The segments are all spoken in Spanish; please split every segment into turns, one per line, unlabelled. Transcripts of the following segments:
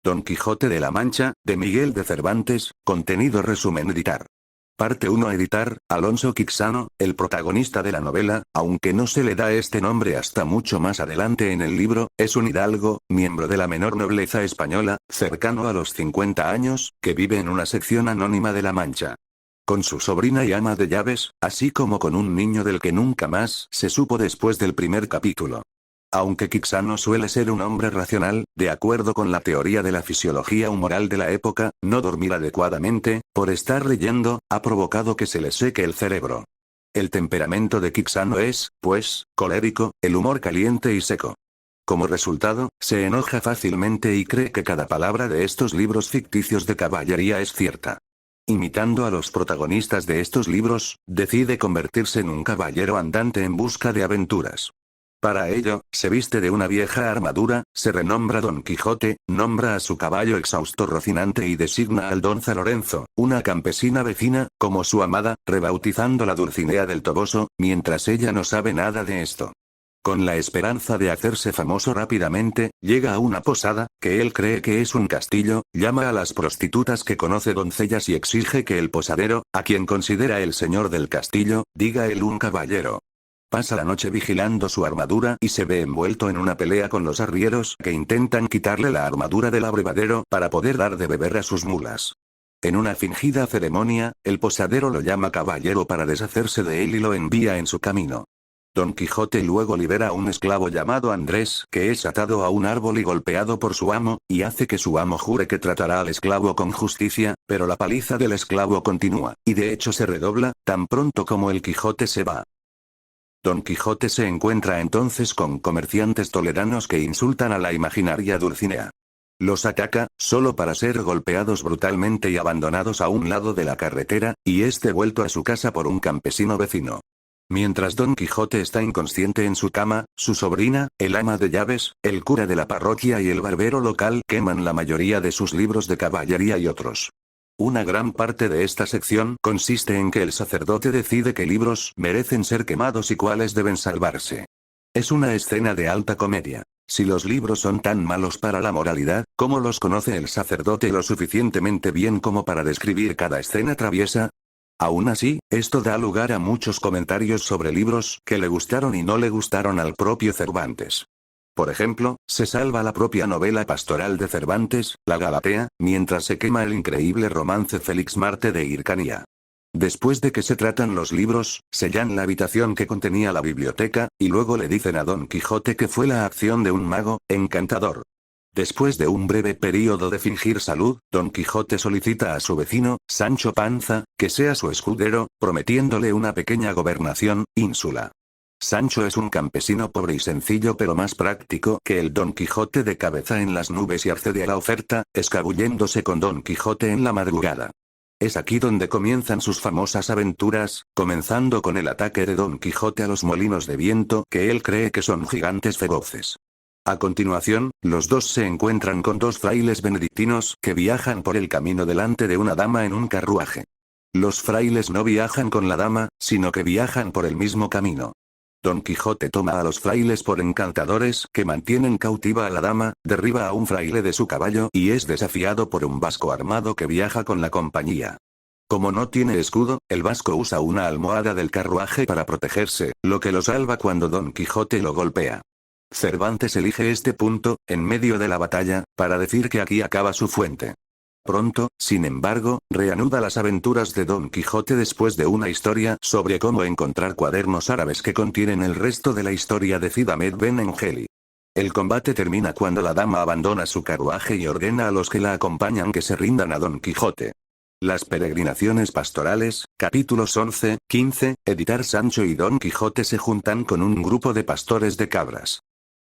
Don Quijote de la Mancha, de Miguel de Cervantes, contenido resumen editar. Parte 1 editar, Alonso Quixano, el protagonista de la novela, aunque no se le da este nombre hasta mucho más adelante en el libro, es un hidalgo, miembro de la menor nobleza española, cercano a los 50 años, que vive en una sección anónima de La Mancha. Con su sobrina y ama de llaves, así como con un niño del que nunca más se supo después del primer capítulo. Aunque Quixano suele ser un hombre racional, de acuerdo con la teoría de la fisiología humoral de la época, no dormir adecuadamente, por estar leyendo, ha provocado que se le seque el cerebro. El temperamento de Quixano es, pues, colérico, el humor caliente y seco. Como resultado, se enoja fácilmente y cree que cada palabra de estos libros ficticios de caballería es cierta. Imitando a los protagonistas de estos libros, decide convertirse en un caballero andante en busca de aventuras. Para ello, se viste de una vieja armadura, se renombra Don Quijote, nombra a su caballo exhausto Rocinante y designa a Aldonza Lorenzo, una campesina vecina, como su amada, rebautizándola Dulcinea del Toboso, mientras ella no sabe nada de esto. Con la esperanza de hacerse famoso rápidamente, llega a una posada, que él cree que es un castillo, llama a las prostitutas que conoce doncellas y exige que el posadero, a quien considera el señor del castillo, diga él un caballero. Pasa la noche vigilando su armadura y se ve envuelto en una pelea con los arrieros que intentan quitarle la armadura del abrevadero para poder dar de beber a sus mulas. En una fingida ceremonia, el posadero lo llama caballero para deshacerse de él y lo envía en su camino. Don Quijote luego libera a un esclavo llamado Andrés que es atado a un árbol y golpeado por su amo, y hace que su amo jure que tratará al esclavo con justicia, pero la paliza del esclavo continúa, y de hecho se redobla, tan pronto como el Quijote se va. Don Quijote se encuentra entonces con comerciantes toledanos que insultan a la imaginaria Dulcinea. Los ataca, solo para ser golpeados brutalmente y abandonados a un lado de la carretera, y es devuelto a su casa por un campesino vecino. Mientras Don Quijote está inconsciente en su cama, su sobrina, el ama de llaves, el cura de la parroquia y el barbero local queman la mayoría de sus libros de caballería y otros. Una gran parte de esta sección consiste en que el sacerdote decide qué libros merecen ser quemados y cuáles deben salvarse. Es una escena de alta comedia. Si los libros son tan malos para la moralidad, ¿cómo los conoce el sacerdote lo suficientemente bien como para describir cada escena traviesa? Aún así, esto da lugar a muchos comentarios sobre libros que le gustaron y no le gustaron al propio Cervantes. Por ejemplo, se salva la propia novela pastoral de Cervantes, La Galatea, mientras se quema el increíble romance Félix Marte de Hircania. Después de que se tratan los libros, sellan la habitación que contenía la biblioteca, y luego le dicen a Don Quijote que fue la acción de un mago, encantador. Después de un breve período de fingir salud, Don Quijote solicita a su vecino, Sancho Panza, que sea su escudero, prometiéndole una pequeña gobernación, ínsula. Sancho es un campesino pobre y sencillo pero más práctico que el Don Quijote de cabeza en las nubes y accede a la oferta, escabulléndose con Don Quijote en la madrugada. Es aquí donde comienzan sus famosas aventuras, comenzando con el ataque de Don Quijote a los molinos de viento que él cree que son gigantes feroces. A continuación, los dos se encuentran con dos frailes benedictinos que viajan por el camino delante de una dama en un carruaje. Los frailes no viajan con la dama, sino que viajan por el mismo camino. Don Quijote toma a los frailes por encantadores que mantienen cautiva a la dama, derriba a un fraile de su caballo y es desafiado por un vasco armado que viaja con la compañía. Como no tiene escudo, el vasco usa una almohada del carruaje para protegerse, lo que lo salva cuando Don Quijote lo golpea. Cervantes elige este punto, en medio de la batalla, para decir que aquí acaba su fuente. Pronto, sin embargo, reanuda las aventuras de Don Quijote después de una historia sobre cómo encontrar cuadernos árabes que contienen el resto de la historia de Cid Hamed Ben Engeli. El combate termina cuando la dama abandona su carruaje y ordena a los que la acompañan que se rindan a Don Quijote. Las peregrinaciones pastorales, capítulos 11, 15, editar Sancho y Don Quijote se juntan con un grupo de pastores de cabras.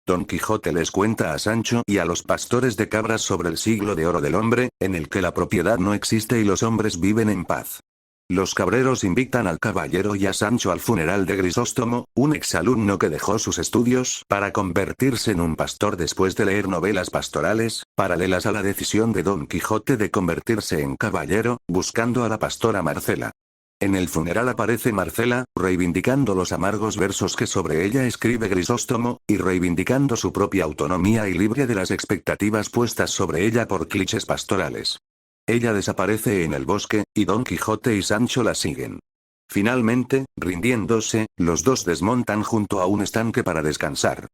Don Quijote les cuenta a Sancho y a los pastores de cabras sobre el siglo de oro del hombre, en el que la propiedad no existe y los hombres viven en paz. Los cabreros invitan al caballero y a Sancho al funeral de Grisóstomo, un exalumno que dejó sus estudios para convertirse en un pastor después de leer novelas pastorales, paralelas a la decisión de Don Quijote de convertirse en caballero, buscando a la pastora Marcela. En el funeral aparece Marcela, reivindicando los amargos versos que sobre ella escribe Grisóstomo, y reivindicando su propia autonomía y libre de las expectativas puestas sobre ella por clichés pastorales. Ella desaparece en el bosque, y Don Quijote y Sancho la siguen. Finalmente, rindiéndose, los dos desmontan junto a un estanque para descansar.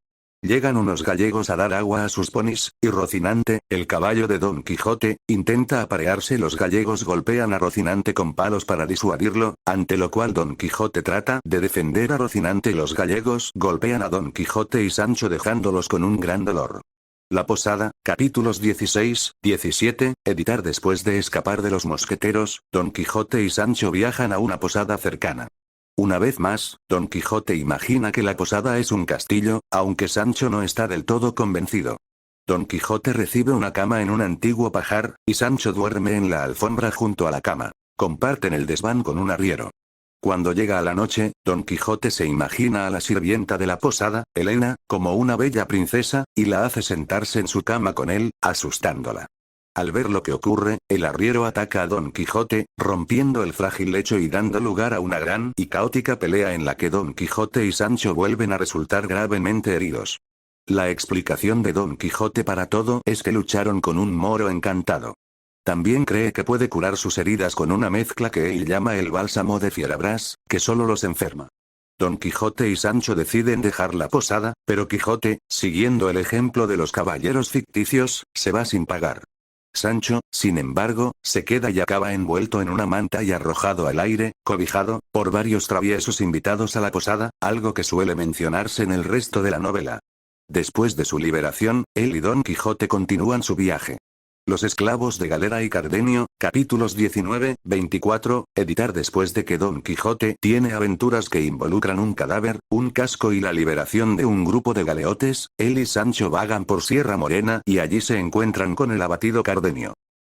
Llegan unos gallegos a dar agua a sus ponis, y Rocinante, el caballo de Don Quijote, intenta aparearse. Los gallegos golpean a Rocinante con palos para disuadirlo, ante lo cual Don Quijote trata de defender a Rocinante y los gallegos golpean a Don Quijote y Sancho dejándolos con un gran dolor. La Posada, capítulos 16, 17, editar. Después de escapar de los mosqueteros, Don Quijote y Sancho viajan a una posada cercana. Una vez más, Don Quijote imagina que la posada es un castillo, aunque Sancho no está del todo convencido. Don Quijote recibe una cama en un antiguo pajar, y Sancho duerme en la alfombra junto a la cama. Comparten el desván con un arriero. Cuando llega a la noche, Don Quijote se imagina a la sirvienta de la posada, Elena, como una bella princesa, y la hace sentarse en su cama con él, asustándola. Al ver lo que ocurre, el arriero ataca a Don Quijote, rompiendo el frágil lecho y dando lugar a una gran y caótica pelea en la que Don Quijote y Sancho vuelven a resultar gravemente heridos. La explicación de Don Quijote para todo es que lucharon con un moro encantado. También cree que puede curar sus heridas con una mezcla que él llama el bálsamo de Fierabrás, que solo los enferma. Don Quijote y Sancho deciden dejar la posada, pero Quijote, siguiendo el ejemplo de los caballeros ficticios, se va sin pagar. Sancho, sin embargo, se queda y acaba envuelto en una manta y arrojado al aire, cobijado por varios traviesos invitados a la posada, algo que suele mencionarse en el resto de la novela. Después de su liberación, él y Don Quijote continúan su viaje. Los esclavos de Galera y Cardenio, capítulos 19, 24, editar. Después de que Don Quijote tiene aventuras que involucran un cadáver, un casco y la liberación de un grupo de galeotes, él y Sancho vagan por Sierra Morena y allí se encuentran con el abatido Cardenio.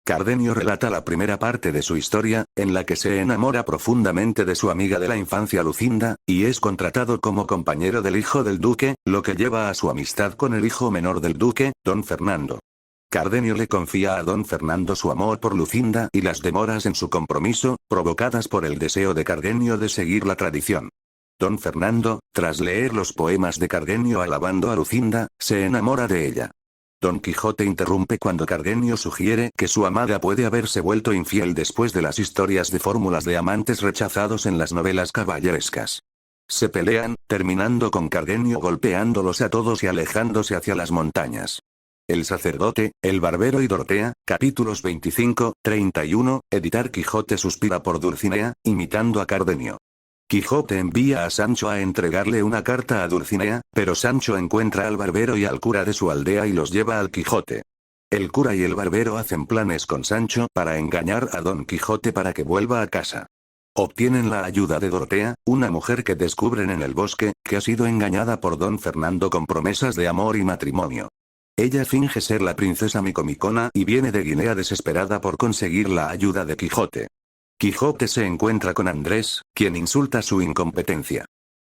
Cardenio relata la primera parte de su historia, en la que se enamora profundamente de su amiga de la infancia Lucinda, y es contratado como compañero del hijo del duque, lo que lleva a su amistad con el hijo menor del duque, Don Fernando. Cardenio le confía a Don Fernando su amor por Lucinda y las demoras en su compromiso, provocadas por el deseo de Cardenio de seguir la tradición. Don Fernando, tras leer los poemas de Cardenio alabando a Lucinda, se enamora de ella. Don Quijote interrumpe cuando Cardenio sugiere que su amada puede haberse vuelto infiel después de las historias de fórmulas de amantes rechazados en las novelas caballerescas. Se pelean, terminando con Cardenio golpeándolos a todos y alejándose hacia las montañas. El sacerdote, el barbero y Dorotea, capítulos 25, 31, editar. Quijote suspira por Dulcinea, imitando a Cardenio. Quijote envía a Sancho a entregarle una carta a Dulcinea, pero Sancho encuentra al barbero y al cura de su aldea y los lleva al Quijote. El cura y el barbero hacen planes con Sancho para engañar a Don Quijote para que vuelva a casa. Obtienen la ayuda de Dorotea, una mujer que descubren en el bosque, que ha sido engañada por Don Fernando con promesas de amor y matrimonio. Ella finge ser la princesa Micomicona y viene de Guinea desesperada por conseguir la ayuda de Quijote. Quijote se encuentra con Andrés, quien insulta su incompetencia.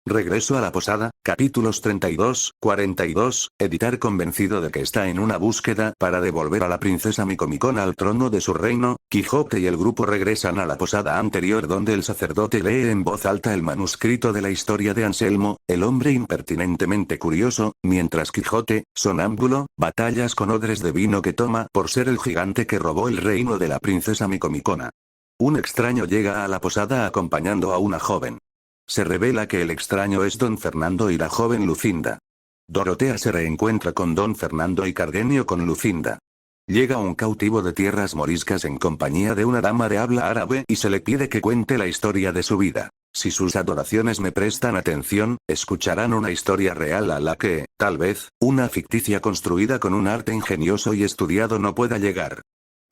Regreso a la posada, capítulos 32, 42, editar. Convencido de que está en una búsqueda para devolver a la princesa Micomicona al trono de su reino, Quijote y el grupo regresan a la posada anterior donde el sacerdote lee en voz alta el manuscrito de la historia de Anselmo, el hombre impertinentemente curioso, mientras Quijote, sonámbulo, batallas con odres de vino que toma por ser el gigante que robó el reino de la princesa Micomicona. Un extraño llega a la posada acompañando a una joven. Se revela que el extraño es Don Fernando y la joven Lucinda. Dorotea se reencuentra con Don Fernando y Cardenio con Lucinda. Llega un cautivo de tierras moriscas en compañía de una dama de habla árabe y se le pide que cuente la historia de su vida. Si sus adoraciones me prestan atención, escucharán una historia real a la que, tal vez, una ficticia construida con un arte ingenioso y estudiado no pueda llegar.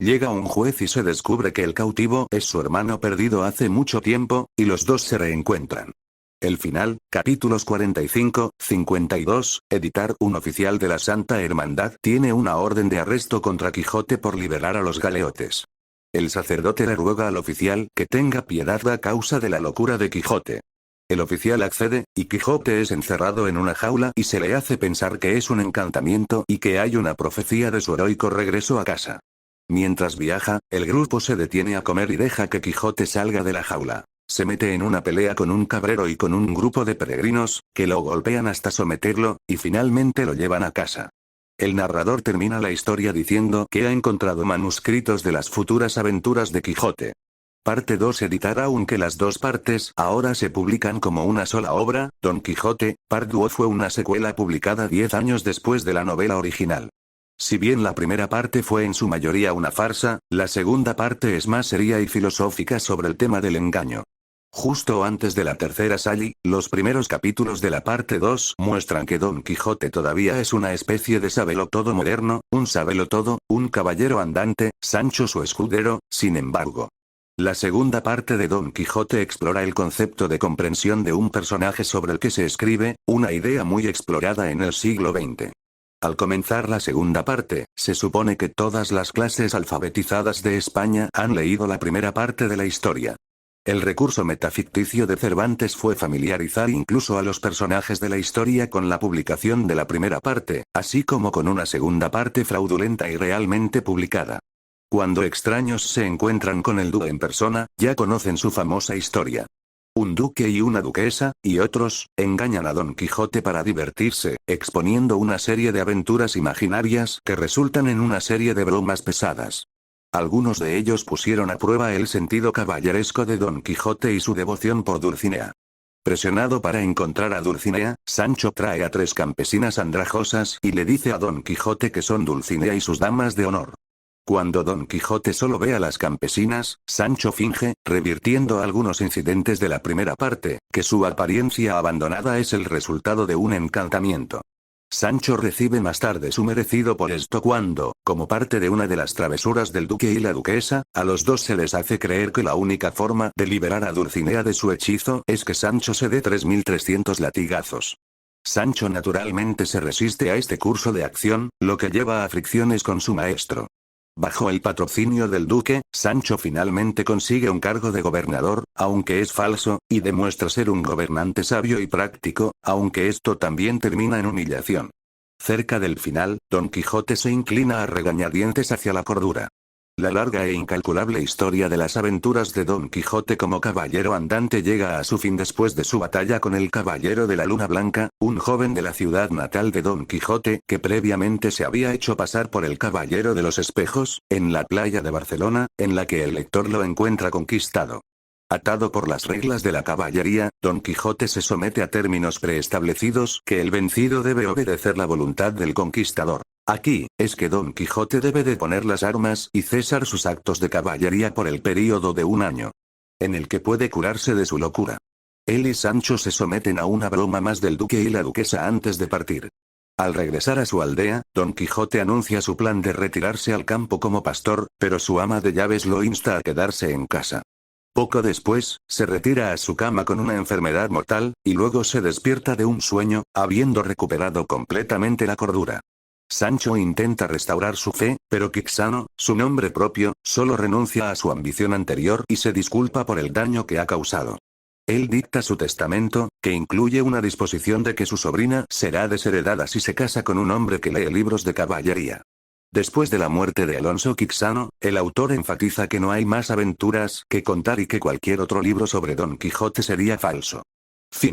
Llega un juez y se descubre que el cautivo es su hermano perdido hace mucho tiempo, y los dos se reencuentran. El final, capítulos 45, 52, editar. Un oficial de la Santa Hermandad tiene una orden de arresto contra Quijote por liberar a los galeotes. El sacerdote le ruega al oficial que tenga piedad a causa de la locura de Quijote. El oficial accede, y Quijote es encerrado en una jaula y se le hace pensar que es un encantamiento y que hay una profecía de su heroico regreso a casa. Mientras viaja, el grupo se detiene a comer y deja que Quijote salga de la jaula. Se mete en una pelea con un cabrero y con un grupo de peregrinos, que lo golpean hasta someterlo, y finalmente lo llevan a casa. El narrador termina la historia diciendo que ha encontrado manuscritos de las futuras aventuras de Quijote. Parte 2 editada. Aunque las dos partes ahora se publican como una sola obra, Don Quijote, Part 2 fue una secuela publicada 10 años después de la novela original. Si bien la primera parte fue en su mayoría una farsa, la segunda parte es más seria y filosófica sobre el tema del engaño. Justo antes de la tercera sali, los primeros capítulos de la parte 2 muestran que Don Quijote todavía es una especie de sabelotodo moderno, un sabelotodo, un caballero andante, Sancho su escudero. Sin embargo, la segunda parte de Don Quijote explora el concepto de comprensión de un personaje sobre el que se escribe, una idea muy explorada en el siglo XX. Al comenzar la segunda parte, se supone que todas las clases alfabetizadas de España han leído la primera parte de la historia. El recurso metaficticio de Cervantes fue familiarizar incluso a los personajes de la historia con la publicación de la primera parte, así como con una segunda parte fraudulenta y realmente publicada. Cuando extraños se encuentran con el duque en persona, ya conocen su famosa historia. Un duque y una duquesa, y otros, engañan a Don Quijote para divertirse, exponiendo una serie de aventuras imaginarias que resultan en una serie de bromas pesadas. Algunos de ellos pusieron a prueba el sentido caballeresco de Don Quijote y su devoción por Dulcinea. Presionado para encontrar a Dulcinea, Sancho trae a 3 campesinas andrajosas y le dice a Don Quijote que son Dulcinea y sus damas de honor. Cuando Don Quijote solo ve a las campesinas, Sancho finge, revirtiendo algunos incidentes de la primera parte, que su apariencia abandonada es el resultado de un encantamiento. Sancho recibe más tarde su merecido por esto cuando, como parte de una de las travesuras del duque y la duquesa, a los dos se les hace creer que la única forma de liberar a Dulcinea de su hechizo es que Sancho se dé 3300 latigazos. Sancho naturalmente se resiste a este curso de acción, lo que lleva a fricciones con su maestro. Bajo el patrocinio del duque, Sancho finalmente consigue un cargo de gobernador, aunque es falso, y demuestra ser un gobernante sabio y práctico, aunque esto también termina en humillación. Cerca del final, Don Quijote se inclina a regañadientes hacia la cordura. La larga e incalculable historia de las aventuras de Don Quijote como caballero andante llega a su fin después de su batalla con el Caballero de la Luna Blanca, un joven de la ciudad natal de Don Quijote que previamente se había hecho pasar por el Caballero de los Espejos, en la playa de Barcelona, en la que el lector lo encuentra conquistado. Atado por las reglas de la caballería, Don Quijote se somete a términos preestablecidos que el vencido debe obedecer la voluntad del conquistador. Aquí, es que Don Quijote debe de poner las armas y cesar sus actos de caballería por el período de 1 año. En el que puede curarse de su locura. Él y Sancho se someten a una broma más del duque y la duquesa antes de partir. Al regresar a su aldea, Don Quijote anuncia su plan de retirarse al campo como pastor, pero su ama de llaves lo insta a quedarse en casa. Poco después, se retira a su cama con una enfermedad mortal, y luego se despierta de un sueño, habiendo recuperado completamente la cordura. Sancho intenta restaurar su fe, pero Quixano, su nombre propio, solo renuncia a su ambición anterior y se disculpa por el daño que ha causado. Él dicta su testamento, que incluye una disposición de que su sobrina será desheredada si se casa con un hombre que lee libros de caballería. Después de la muerte de Alonso Quixano, el autor enfatiza que no hay más aventuras que contar y que cualquier otro libro sobre Don Quijote sería falso. Fin.